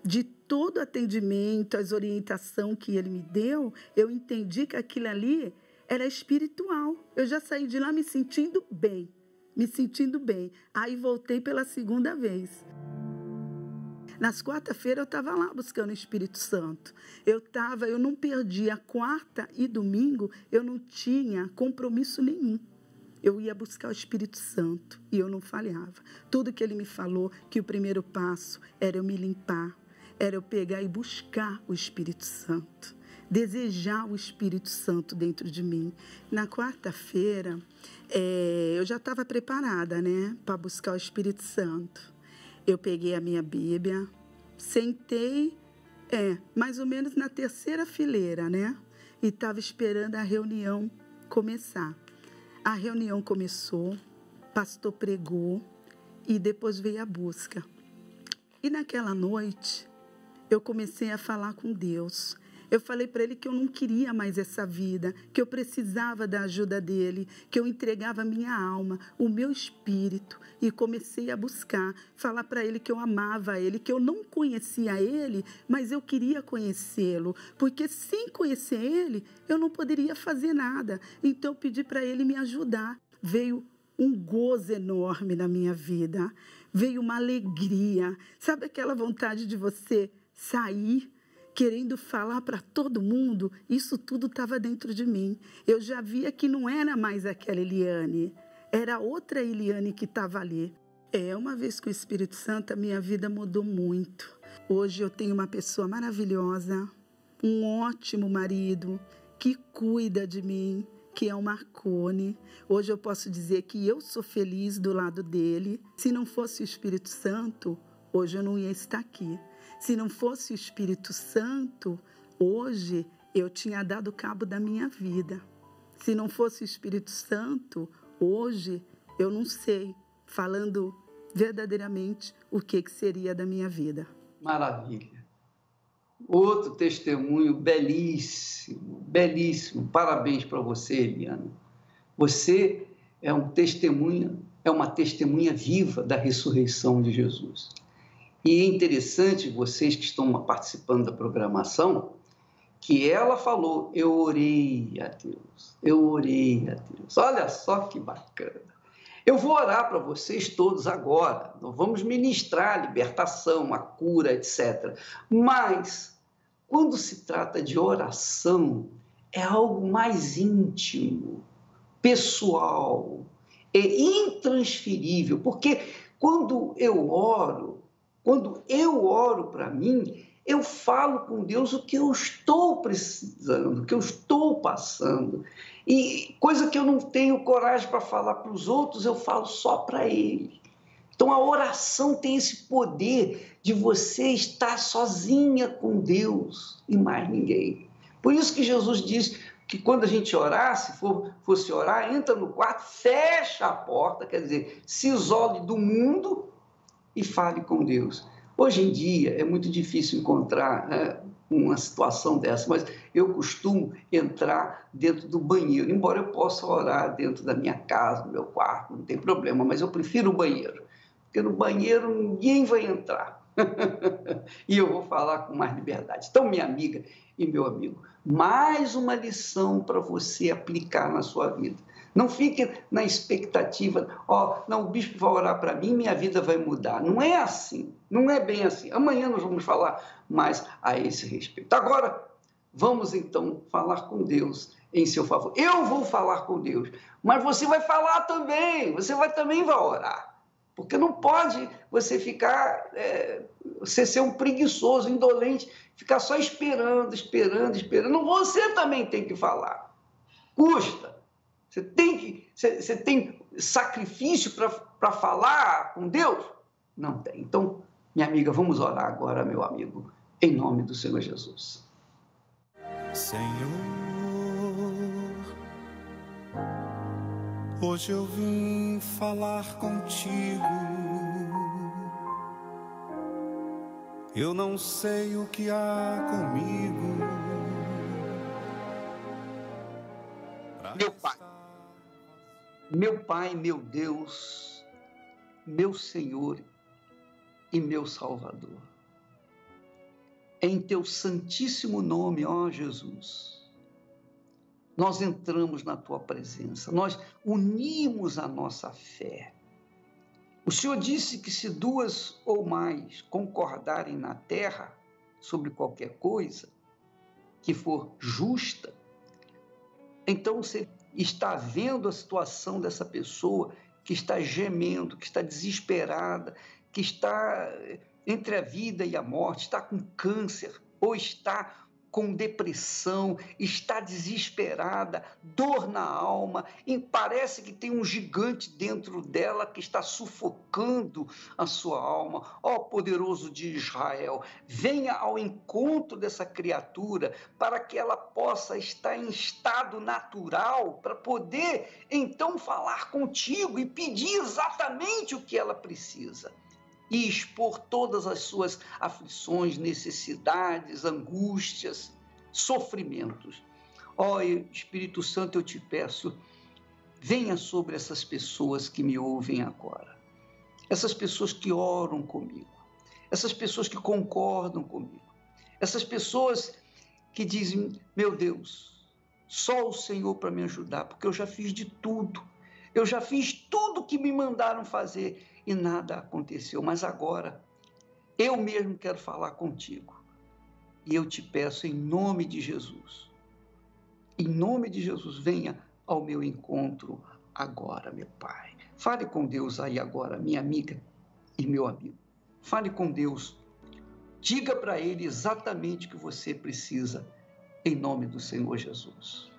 De todo o atendimento, as orientações que ele me deu, eu entendi que aquilo ali era espiritual. Eu já saí de lá me sentindo bem. Aí voltei pela 2ª vez. Nas quarta-feiras eu estava lá buscando o Espírito Santo. Eu não perdia. Quarta e domingo eu não tinha compromisso nenhum. Eu ia buscar o Espírito Santo e eu não falhava. Tudo que ele me falou, que o primeiro passo era eu me limpar, era eu pegar e buscar o Espírito Santo. Desejar o Espírito Santo dentro de mim. Na quarta-feira, eu já estava preparada, né, para buscar o Espírito Santo. Eu peguei a minha Bíblia, sentei, mais ou menos na 3ª fileira, né, e estava esperando a reunião começar. A reunião começou, o pastor pregou e depois veio a busca. E naquela noite, eu comecei a falar com Deus. Eu falei para ele que eu não queria mais essa vida, que eu precisava da ajuda dele, que eu entregava a minha alma, o meu espírito, e comecei a buscar, falar para ele que eu amava ele, que eu não conhecia ele, mas eu queria conhecê-lo, porque sem conhecer ele, eu não poderia fazer nada. Então eu pedi para ele me ajudar. Veio um gozo enorme na minha vida, veio uma alegria. Sabe aquela vontade de você sair querendo falar para todo mundo? Isso tudo estava dentro de mim. Eu já via que não era mais aquela Eliane, era outra Eliane que estava ali. Uma vez com o Espírito Santo, a minha vida mudou muito. Hoje eu tenho uma pessoa maravilhosa, um ótimo marido que cuida de mim, que é o Marcone. Hoje eu posso dizer que eu sou feliz do lado dele. Se não fosse o Espírito Santo, hoje eu não ia estar aqui. Se não fosse o Espírito Santo, hoje eu tinha dado cabo da minha vida. Se não fosse o Espírito Santo, hoje eu não sei, falando verdadeiramente, o que seria da minha vida.
Maravilha. Outro testemunho belíssimo, belíssimo. Parabéns para você, Eliane. Você é uma testemunha viva da ressurreição de Jesus. E é interessante, vocês que estão participando da programação, que ela falou, eu orei a Deus, eu orei a Deus. Olha só que bacana. Eu vou orar para vocês todos agora, nós vamos ministrar a libertação, a cura, etc. Mas, quando se trata de oração, é algo mais íntimo, pessoal, é intransferível, porque quando eu oro para mim, eu falo com Deus o que eu estou precisando, o que eu estou passando. E coisa que eu não tenho coragem para falar para os outros, eu falo só para Ele. Então a oração tem esse poder de você estar sozinha com Deus e mais ninguém. Por isso que Jesus disse que quando a gente orar, se fosse orar, entra no quarto, fecha a porta, quer dizer, se isole do mundo e fale com Deus. Hoje em dia é muito difícil encontrar uma situação dessa, mas eu costumo entrar dentro do banheiro, embora eu possa orar dentro da minha casa, no meu quarto, não tem problema, mas eu prefiro o banheiro, porque no banheiro ninguém vai entrar e eu vou falar com mais liberdade. Então, minha amiga e meu amigo, mais uma lição para você aplicar na sua vida. Não fique na expectativa, não, o bispo vai orar para mim, minha vida vai mudar. Não é assim, não é bem assim. Amanhã nós vamos falar mais a esse respeito. Agora, vamos então falar com Deus em seu favor. Eu vou falar com Deus, mas você vai falar também, você também vai orar. Porque não pode você ficar, você ser um preguiçoso, indolente, ficar só esperando. Não, você também tem que falar. Custa. Você tem sacrifício para falar com Deus? Não tem. Então, minha amiga, vamos orar agora, meu amigo, em nome do Senhor Jesus.
Senhor, hoje eu vim falar contigo. Eu não sei o que há comigo.
Meu Pai, meu Deus, meu Senhor e meu Salvador, em teu santíssimo nome, ó Jesus, nós entramos na tua presença, nós unimos a nossa fé. O Senhor disse que se duas ou mais concordarem na terra sobre qualquer coisa que for justa, então você está vendo a situação dessa pessoa que está gemendo, que está desesperada, que está entre a vida e a morte, está com câncer, ou está com depressão, está desesperada, dor na alma, e parece que tem um gigante dentro dela que está sufocando a sua alma. Ó poderoso de Israel, venha ao encontro dessa criatura para que ela possa estar em estado natural, para poder então falar contigo e pedir exatamente o que ela precisa. E expor todas as suas aflições, necessidades, angústias, sofrimentos. Ó Espírito Santo, eu te peço, venha sobre essas pessoas que me ouvem agora, essas pessoas que oram comigo, essas pessoas que concordam comigo, essas pessoas que dizem, meu Deus, só o Senhor para me ajudar, porque eu já fiz de tudo, eu já fiz tudo que me mandaram fazer, e nada aconteceu, mas agora eu mesmo quero falar contigo. E eu te peço em nome de Jesus, venha ao meu encontro agora, meu Pai. Fale com Deus aí agora, minha amiga e meu amigo. Fale com Deus, diga para Ele exatamente o que você precisa, em nome do Senhor Jesus.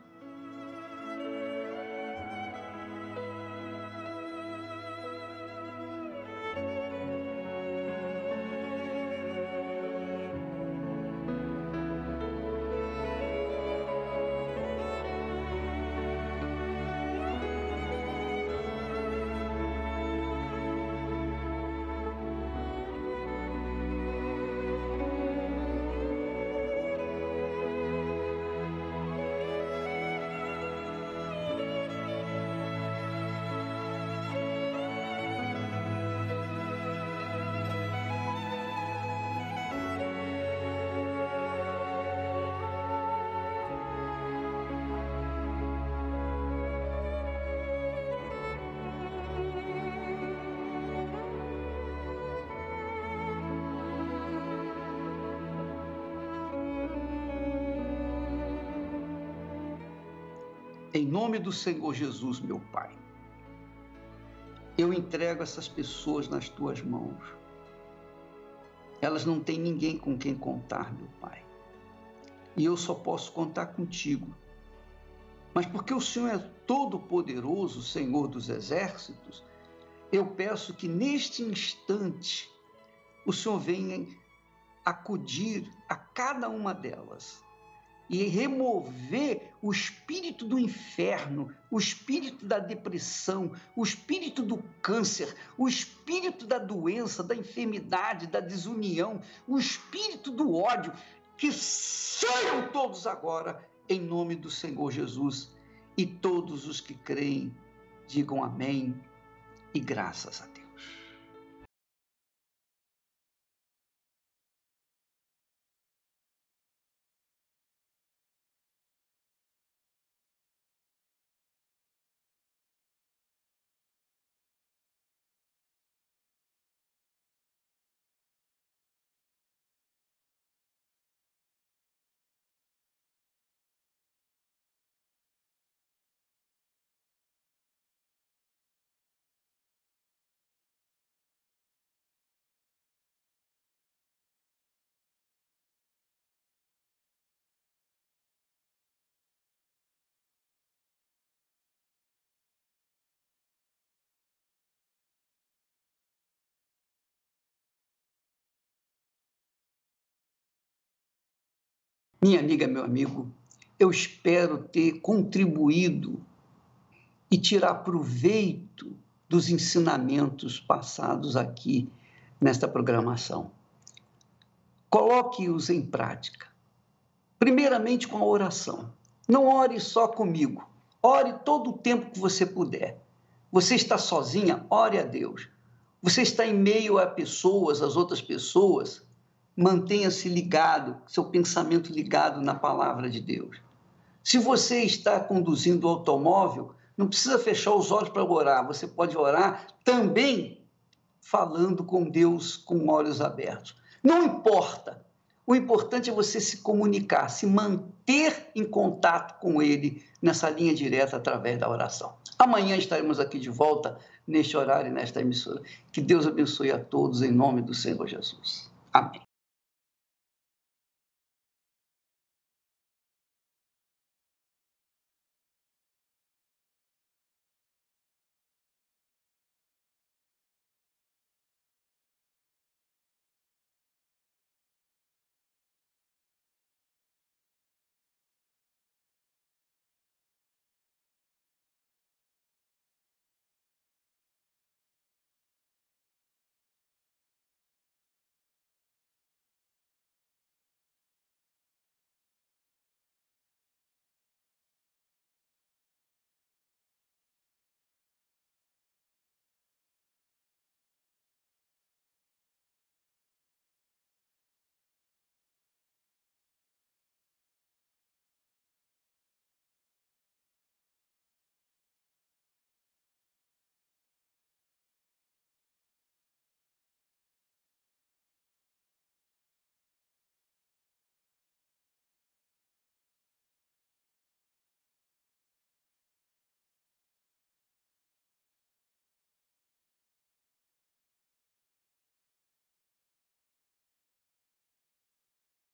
Em nome do Senhor Jesus, meu Pai, eu entrego essas pessoas nas tuas mãos. Elas não têm ninguém com quem contar, meu Pai. E eu só posso contar contigo. Mas porque o Senhor é todo-poderoso, Senhor dos exércitos, eu peço que neste instante o Senhor venha acudir a cada uma delas e remover o espírito do inferno, o espírito da depressão, o espírito do câncer, o espírito da doença, da enfermidade, da desunião, o espírito do ódio, que saiam todos agora, em nome do Senhor Jesus. E todos os que creem, digam amém e graças a Deus. Minha amiga, meu amigo, eu espero ter contribuído e tirar proveito dos ensinamentos passados aqui nesta programação. Coloque-os em prática. Primeiramente com a oração. Não ore só comigo. Ore todo o tempo que você puder. Você está sozinha? Ore a Deus. Você está em meio a pessoas, as outras pessoas? Mantenha-se ligado, seu pensamento ligado na palavra de Deus. Se você está conduzindo o automóvel, não precisa fechar os olhos para orar. Você pode orar também falando com Deus com olhos abertos. Não importa. O importante é você se comunicar, se manter em contato com Ele nessa linha direta através da oração. Amanhã estaremos aqui de volta, neste horário e nesta emissora. Que Deus abençoe a todos em nome do Senhor Jesus. Amém.